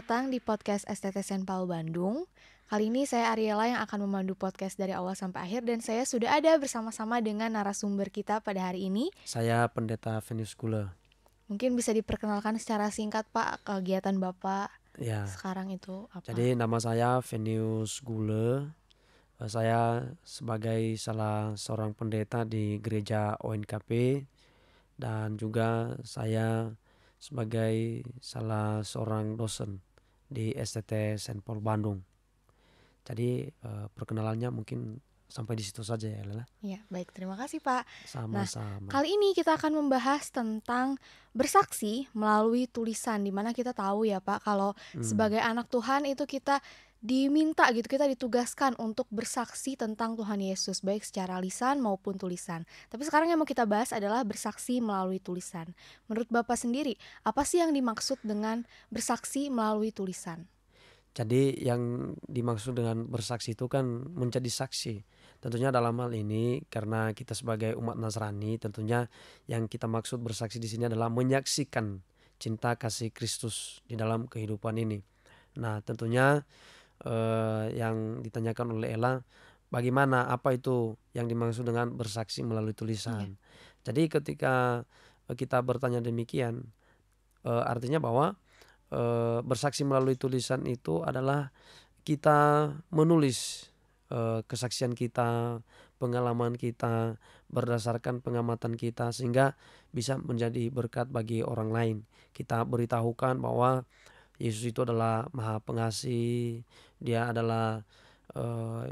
datang di podcast STT Saint Paul Bandung. Kali ini saya Ariela yang akan memandu podcast dari awal sampai akhir dan saya sudah ada bersama-sama dengan narasumber kita pada hari ini. Saya Pendeta Venus Gula. Mungkin bisa diperkenalkan secara singkat Pak, kegiatan Bapak Ya, sekarang itu apa? jadi nama saya Venus Gula. Saya sebagai salah seorang pendeta di gereja ONKP dan juga saya sebagai salah seorang dosen di STT Saint Paul Bandung. Jadi perkenalannya mungkin sampai di situ saja ya Lela. Ya, baik, terima kasih Pak. Sama-sama. Kali ini kita akan membahas tentang bersaksi melalui tulisan, dimana kita tahu ya Pak, kalau sebagai anak Tuhan itu kita diminta gitu, kita ditugaskan untuk bersaksi tentang Tuhan Yesus, baik secara lisan maupun tulisan. Tapi sekarang yang mau kita bahas adalah bersaksi melalui tulisan. Menurut Bapak sendiri, apa sih yang dimaksud dengan bersaksi melalui tulisan? Jadi yang dimaksud dengan bersaksi itu kan menjadi saksi. Tentunya dalam hal ini karena kita sebagai umat Nasrani, tentunya yang kita maksud bersaksi di sini adalah menyaksikan cinta kasih Kristus di dalam kehidupan ini. Nah, tentunya yang ditanyakan oleh Ella, bagaimana apa itu yang dimaksud dengan bersaksi melalui tulisan. Jadi ketika kita bertanya demikian, artinya bahwa bersaksi melalui tulisan itu adalah kita menulis kesaksian kita, pengalaman kita berdasarkan pengamatan kita sehingga bisa menjadi berkat bagi orang lain. Kita beritahukan bahwa Yesus itu adalah Maha Pengasih, Dia adalah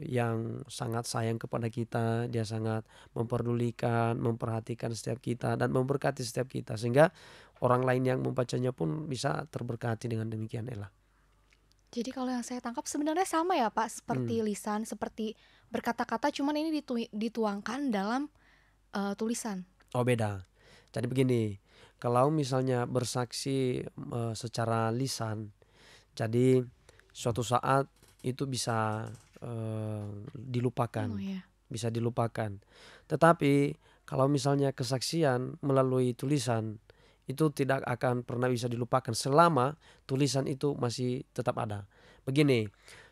yang sangat sayang kepada kita, Dia sangat memperdulikan, memperhatikan setiap kita dan memberkati setiap kita sehingga orang lain yang membacanya pun bisa terberkati dengan demikian Ella. Jadi kalau yang saya tangkap sebenarnya sama ya Pak, seperti lisan, seperti berkata-kata, cuman ini dituangkan dalam tulisan. Oh beda. Jadi begini, kalau misalnya bersaksi secara lisan, jadi suatu saat itu bisa dilupakan, Oh ya. bisa dilupakan. Tetapi kalau misalnya kesaksian melalui tulisan itu tidak akan pernah bisa dilupakan selama tulisan itu masih tetap ada. Begini,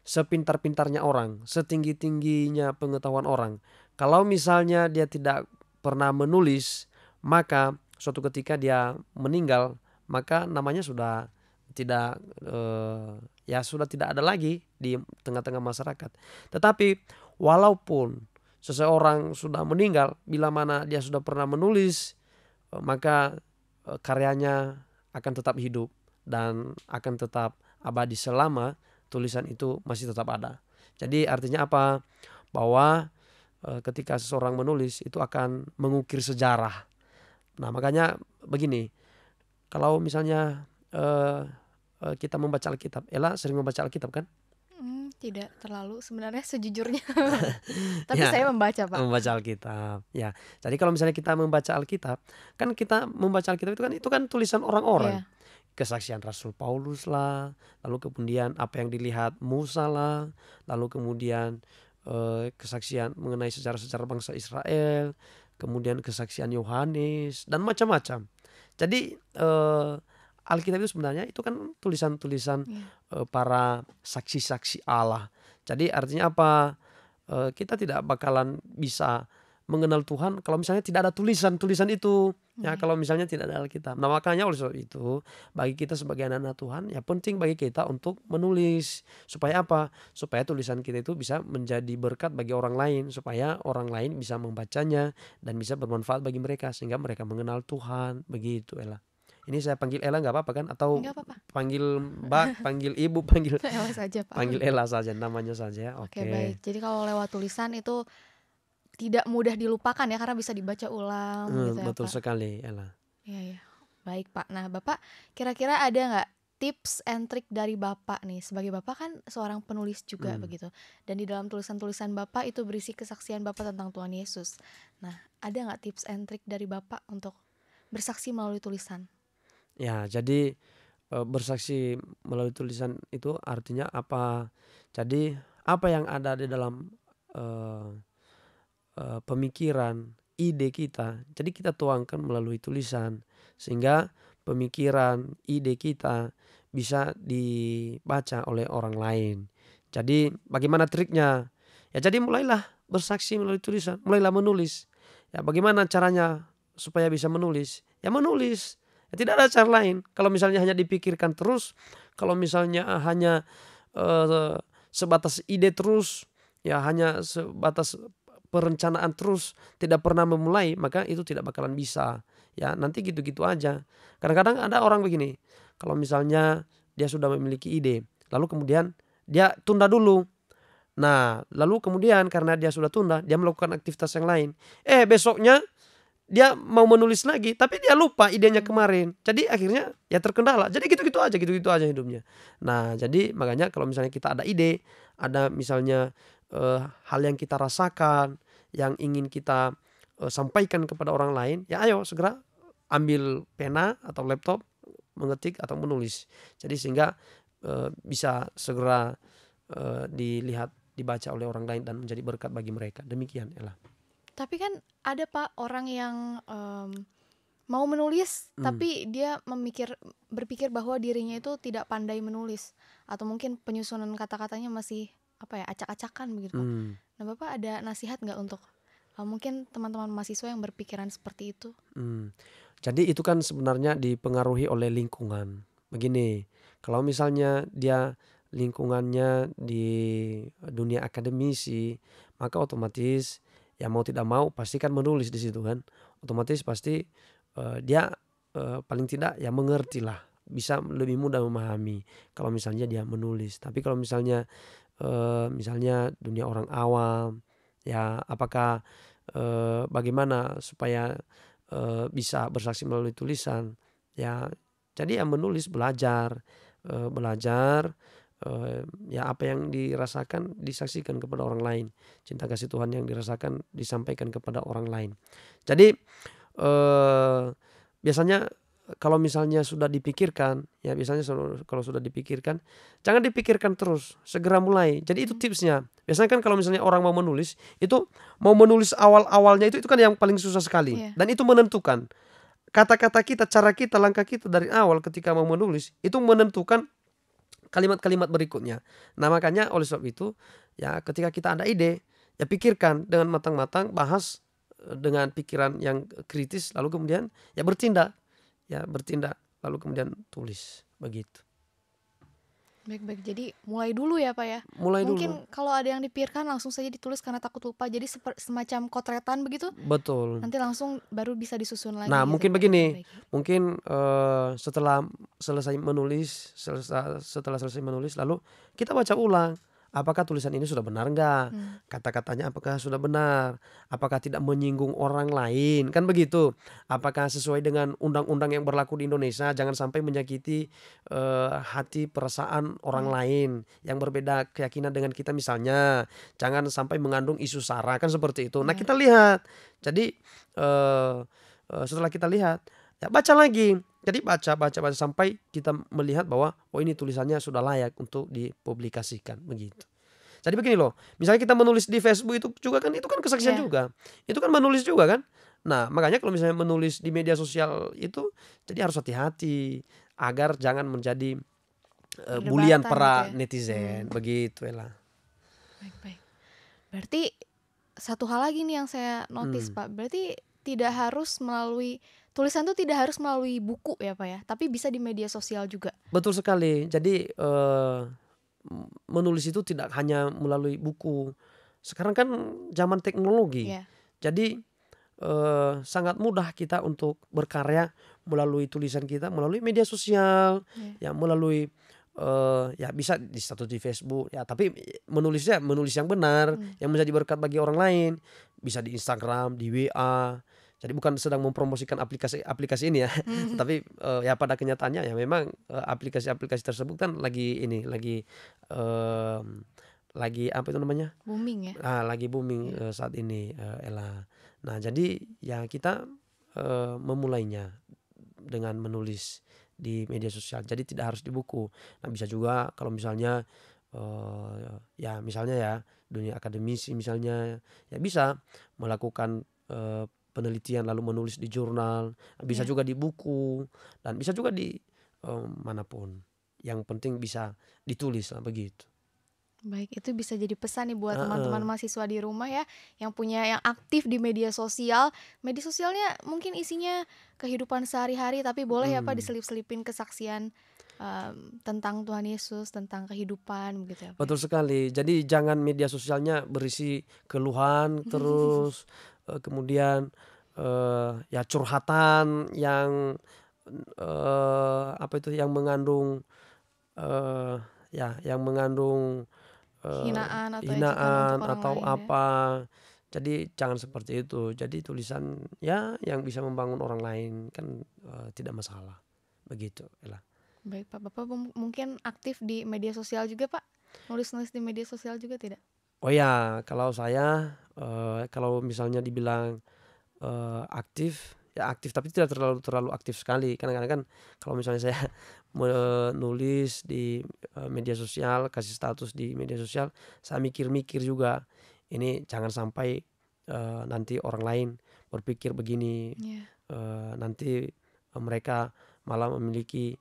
sepintar-pintarnya orang, setinggi-tingginya pengetahuan orang, kalau misalnya dia tidak pernah menulis, maka suatu ketika dia meninggal, maka namanya sudah tidak sudah tidak ada lagi di tengah-tengah masyarakat. Tetapi walaupun seseorang sudah meninggal, bila mana dia sudah pernah menulis, maka karyanya akan tetap hidup dan akan tetap abadi selama tulisan itu masih tetap ada. Jadi artinya apa? Bahwa ketika seseorang menulis itu akan mengukir sejarah. Nah makanya begini, kalau misalnya kita membaca Alkitab, Ella sering membaca Alkitab kan? Tidak terlalu sebenarnya sejujurnya. Tapi Ya, saya membaca Pak. membaca Alkitab. Ya, jadi kalau misalnya kita membaca Alkitab, kan kita membaca Alkitab itu kan tulisan orang-orang. Iya. Kesaksian Rasul Paulus lah, lalu kemudian apa yang dilihat Musa lah, lalu kemudian kesaksian mengenai sejarah-sejarah bangsa Israel, kemudian kesaksian Yohanes dan macam-macam. Jadi Alkitab itu sebenarnya itu kan tulisan-tulisan para saksi-saksi Allah. Jadi artinya apa? Kita tidak bakalan bisa mengenal Tuhan kalau misalnya tidak ada tulisan-tulisan itu. Ya, kalau misalnya tidak ada Alkitab. Nah makanya oleh sebab itu bagi kita sebagai anak-anak Tuhan ya penting bagi kita untuk menulis. Supaya apa? Supaya tulisan kita itu bisa menjadi berkat bagi orang lain. Supaya orang lain bisa membacanya dan bisa bermanfaat bagi mereka. Sehingga mereka mengenal Tuhan. Begitu Ella. Ini saya panggil Ella gak apa-apa kan? Atau Enggak apa-apa. panggil Mbak, panggil Ibu, panggil Ella saja Pak. panggil Ella saja namanya saja. Oke, Oke. baik. Jadi kalau lewat tulisan itu tidak mudah dilupakan ya karena bisa dibaca ulang gitu ya Betul Pak. sekali Ella. Iya ya. Baik Pak. Nah Bapak kira-kira ada nggak tips and trick dari Bapak nih? Sebagai Bapak kan seorang penulis juga begitu. Dan di dalam tulisan-tulisan Bapak itu berisi kesaksian Bapak tentang Tuhan Yesus. Nah ada nggak tips and trick dari Bapak untuk bersaksi melalui tulisan? Ya, jadi bersaksi melalui tulisan itu artinya apa? Jadi apa yang ada di dalam eh, pemikiran, ide kita, jadi kita tuangkan melalui tulisan sehingga pemikiran, ide kita bisa dibaca oleh orang lain. Jadi bagaimana triknya? Ya jadi mulailah bersaksi melalui tulisan, mulailah menulis. Ya bagaimana caranya supaya bisa menulis? Ya menulis. Ya, tidak ada cara lain. Kalau misalnya hanya dipikirkan terus, kalau misalnya hanya eh, sebatas ide terus, ya hanya sebatas perencanaan terus, tidak pernah memulai, maka itu tidak bakalan bisa. Ya nanti gitu-gitu aja. Kadang-kadang ada orang begini, kalau misalnya dia sudah memiliki ide, lalu kemudian dia tunda dulu. Nah, lalu kemudian karena dia sudah tunda, dia melakukan aktivitas yang lain. Besoknya dia mau menulis lagi, tapi dia lupa idenya Hmm. kemarin. Jadi akhirnya ya terkendala. Jadi gitu-gitu aja hidupnya. Nah, jadi makanya kalau misalnya kita ada ide, ada misalnya hal yang kita rasakan, yang ingin kita sampaikan kepada orang lain, ya ayo segera ambil pena atau laptop, mengetik atau menulis. Jadi sehingga bisa segera dilihat, dibaca oleh orang lain dan menjadi berkat bagi mereka. Demikian, Ella. Tapi kan ada Pak orang yang mau menulis Hmm. tapi dia berpikir bahwa dirinya itu tidak pandai menulis atau mungkin penyusunan kata-katanya masih acak-acakan begitu Pak. Hmm. Nah Bapak ada nasihat nggak untuk mungkin teman-teman mahasiswa yang berpikiran seperti itu? Jadi itu kan sebenarnya dipengaruhi oleh lingkungan. Begini, kalau misalnya dia lingkungannya di dunia akademisi, maka otomatis ya mau tidak mau pasti kan menulis di situ kan. Otomatis pasti dia paling tidak ya mengerti lah, bisa lebih mudah memahami kalau misalnya dia menulis. Tapi kalau misalnya dunia orang awam, ya apakah bagaimana supaya bisa bersaksi melalui tulisan, ya jadi ya menulis, belajar, ya apa yang dirasakan disaksikan kepada orang lain, cinta kasih Tuhan yang dirasakan disampaikan kepada orang lain. Jadi biasanya kalau misalnya sudah dipikirkan, ya biasanya kalau sudah dipikirkan, jangan dipikirkan terus, segera mulai. Jadi itu tipsnya. Biasanya kan kalau misalnya orang mau menulis, itu mau menulis awal-awalnya itu kan yang paling susah sekali. Iya. Dan itu menentukan kata-kata kita, cara kita, langkah kita dari awal ketika mau menulis, itu menentukan kalimat-kalimat berikutnya. Nah makanya oleh sebab itu, ya ketika kita ada ide, ya pikirkan dengan matang-matang, bahas dengan pikiran yang kritis, lalu kemudian ya bertindak, lalu kemudian tulis, begitu. Baik-baik, jadi mulai dulu ya Pak ya. Mulai dulu, Mungkin kalau ada yang dipikirkan langsung saja ditulis karena takut lupa. Jadi semacam kotretan begitu, betul. nanti langsung baru bisa disusun Nah lagi gitu mungkin Pak ya. begini, Baik. mungkin setelah setelah selesai menulis, lalu kita baca ulang. Apakah tulisan ini sudah benar enggak? Hmm. Kata-katanya apakah sudah benar? Apakah tidak menyinggung orang lain? Kan begitu. Apakah sesuai dengan undang-undang yang berlaku di Indonesia? Jangan sampai menyakiti hati perasaan orang Iya. lain yang berbeda keyakinan dengan kita misalnya. Jangan sampai mengandung isu sara, kan seperti itu. Nah Benar. kita lihat. Jadi setelah kita lihat, ya baca lagi. Jadi baca sampai kita melihat bahwa oh ini tulisannya sudah layak untuk dipublikasikan, begitu. Jadi begini loh, misalnya kita menulis di Facebook itu juga kan, itu kan kesaksian Iya. juga. Itu kan menulis juga kan. Nah makanya kalau misalnya menulis di media sosial itu, jadi harus hati-hati agar jangan menjadi bulian Perdebatan gitu para ya. netizen, begitu lah. Baik-baik. Berarti satu hal lagi nih yang saya notice Pak. Berarti tidak harus melalui tulisan itu tidak harus melalui buku ya Pak ya, tapi bisa di media sosial juga. Betul sekali. Jadi menulis itu tidak hanya melalui buku. Sekarang kan zaman teknologi. Iya. Jadi sangat mudah kita untuk berkarya melalui tulisan kita, melalui media sosial, Iya. ya melalui ya bisa di status di Facebook ya, tapi menulisnya menulis yang benar, yang menjadi berkat bagi orang lain. Bisa di Instagram, di WA. Jadi bukan sedang mempromosikan aplikasi ini ya, tapi ya pada kenyataannya ya memang aplikasi-aplikasi tersebut kan lagi apa itu namanya? Booming ya. Lagi booming Iya. saat ini, Ella. Nah jadi ya kita memulainya dengan menulis di media sosial. Jadi tidak harus di buku. Nah bisa juga kalau misalnya ya misalnya ya dunia akademisi misalnya, ya bisa melakukan penelitian lalu menulis di jurnal. Bisa Iya. juga di buku dan bisa juga di manapun yang penting bisa ditulis lah begitu. Baik, itu bisa jadi pesan nih buat teman-teman Heeh. mahasiswa di rumah ya, yang aktif di media sosial. Media sosialnya mungkin isinya kehidupan sehari-hari, tapi boleh ya Pak Mhm. diselip-selipin kesaksian tentang Tuhan Yesus, tentang kehidupan begitu ya Pak ya. Betul sekali. Jadi jangan media sosialnya berisi keluhan terus, kemudian, ya curhatan yang, apa itu, yang mengandung, eee, ya yang mengandung, Hinaan atau ejekan untuk hinaan orang atau lain ya. apa. Jadi jangan seperti itu. Jadi tulisan ya yang bisa membangun orang lain kan, tidak masalah, begitu Ella. Baik Pak, Bapak mungkin aktif di media sosial juga Pak? Nulis-nulis di media sosial juga tidak? Oh ya, kalau saya, kalau misalnya dibilang aktif, ya aktif tapi tidak terlalu terlalu aktif sekali. Kadang-kadang kan kalau misalnya saya menulis di, media sosial, kasih status di media sosial, saya mikir-mikir juga, ini jangan sampai, nanti orang lain berpikir begini, Iya. nanti, mereka malah memiliki,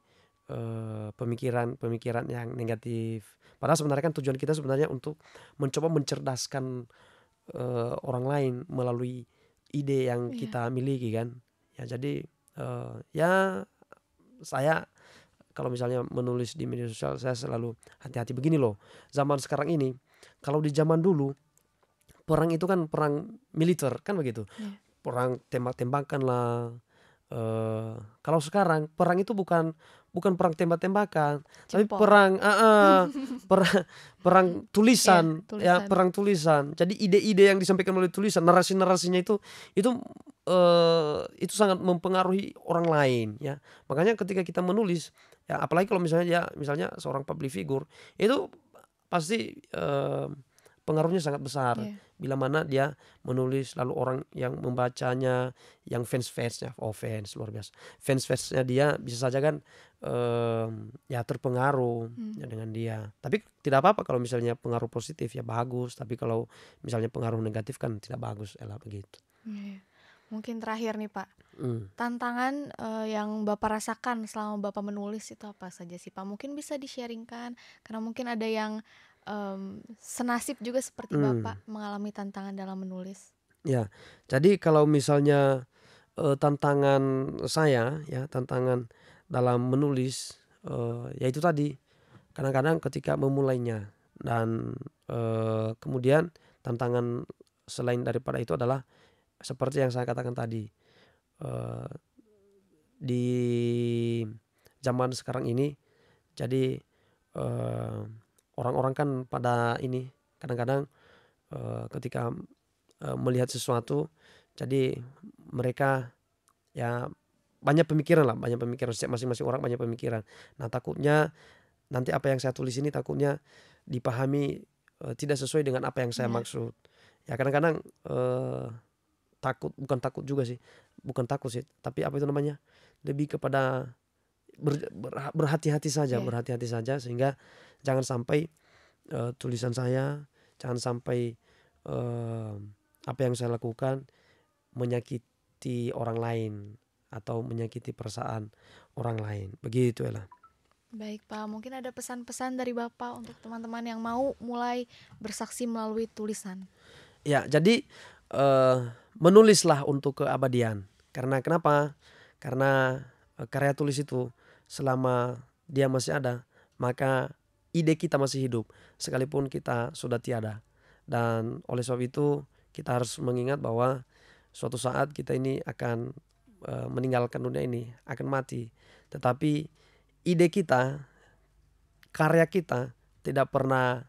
pemikiran-pemikiran yang negatif. Padahal sebenarnya kan tujuan kita sebenarnya untuk mencoba mencerdaskan, orang lain melalui ide yang Iya. kita miliki kan. Ya jadi, ya saya kalau misalnya menulis di media sosial saya selalu hati-hati. Begini loh, zaman sekarang ini, kalau di zaman dulu perang itu kan perang militer kan begitu, Iya. perang tembak-tembakan lah. Kalau sekarang perang itu bukan bukan perang tembak-tembakan, tapi Jempol. perang perang perang Iya, tulisan, ya tulisan. perang tulisan. Jadi ide-ide yang disampaikan melalui tulisan, narasi-narasinya itu sangat mempengaruhi orang lain ya. Makanya ketika kita menulis, ya apalagi kalau misalnya ya misalnya seorang public figure, itu pasti, pengaruhnya sangat besar. Iya. Bila mana dia menulis lalu orang yang membacanya, yang fans-fansnya, oh fans luar biasa. Fans-fansnya dia bisa saja kan, ya terpengaruh ya dengan dia. Tapi tidak apa-apa kalau misalnya pengaruh positif ya bagus, tapi kalau misalnya pengaruh negatif kan tidak bagus, Ella begitu. Iya. Mungkin terakhir nih Pak, Mmm. tantangan yang Bapak rasakan selama Bapak menulis itu apa saja sih Pak? Mungkin bisa di-sharing-kan, karena mungkin ada yang senasib juga seperti Mmm. Bapak mengalami tantangan dalam menulis. Ya, jadi kalau misalnya, tantangan saya ya, tantangan dalam menulis, ya itu tadi, kadang-kadang ketika memulainya dan, kemudian tantangan selain daripada itu adalah seperti yang saya katakan tadi, eee, di zaman sekarang ini jadi, eee, orang-orang kan pada ini kadang-kadang, ketika, melihat sesuatu jadi mereka ya banyak pemikiran lah, banyak pemikiran, setiap masing-masing orang banyak pemikiran. Nah takutnya nanti apa yang saya tulis ini takutnya dipahami, tidak sesuai dengan apa yang saya Iya. maksud. Ya kadang-kadang, takut, bukan takut juga sih, bukan takut sih, tapi apa itu namanya, lebih kepada Iya. berhati-hati saja sehingga jangan sampai, tulisan saya, jangan sampai, apa yang saya lakukan menyakiti orang lain atau menyakiti perasaan orang lain, begitu Ella. Baik Pak, mungkin ada pesan-pesan dari Bapak untuk teman-teman yang mau mulai bersaksi melalui tulisan. Ya jadi, eee, menulislah untuk keabadian. Karena kenapa? Karena, karya tulis itu selama dia masih ada, maka ide kita masih hidup sekalipun kita sudah tiada. Dan oleh sebab itu kita harus mengingat bahwa suatu saat kita ini akan, meninggalkan dunia ini, akan mati. Tetapi ide kita, karya kita tidak pernah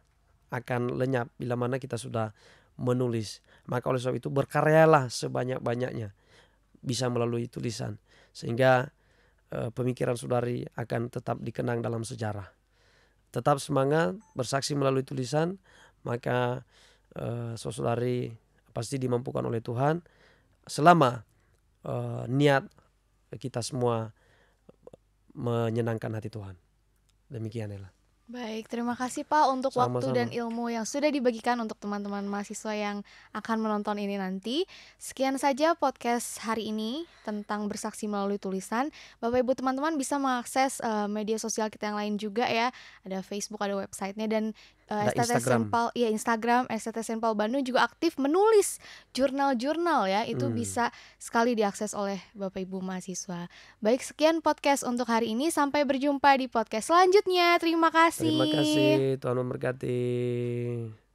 akan lenyap bila mana kita sudah menulis. Maka oleh sebab itu berkaryalah sebanyak-banyaknya, bisa melalui tulisan. Sehingga, pemikiran saudari akan tetap dikenang dalam sejarah. Tetap semangat, bersaksi melalui tulisan, maka, saudari pasti dimampukan oleh Tuhan selama, niat kita semua menyenangkan hati Tuhan. Demikian Ella. Baik, terima kasih Pak untuk waktu dan Sama-sama. ilmu yang sudah dibagikan untuk teman-teman mahasiswa yang akan menonton ini nanti. Sekian saja podcast hari ini tentang bersaksi melalui tulisan. Bapak Ibu teman-teman bisa mengakses media sosial kita yang lain juga ya. Ada Facebook, ada websitenya dan Ada STT Instagram. Senpal, ya Instagram STT Senpal Bandung juga aktif menulis jurnal-jurnal ya. Itu Hmm. bisa sekali diakses oleh Bapak Ibu mahasiswa. Baik, sekian podcast untuk hari ini. Sampai berjumpa di podcast selanjutnya. Terima Terima kasih. kasih, Tuhan memberkati.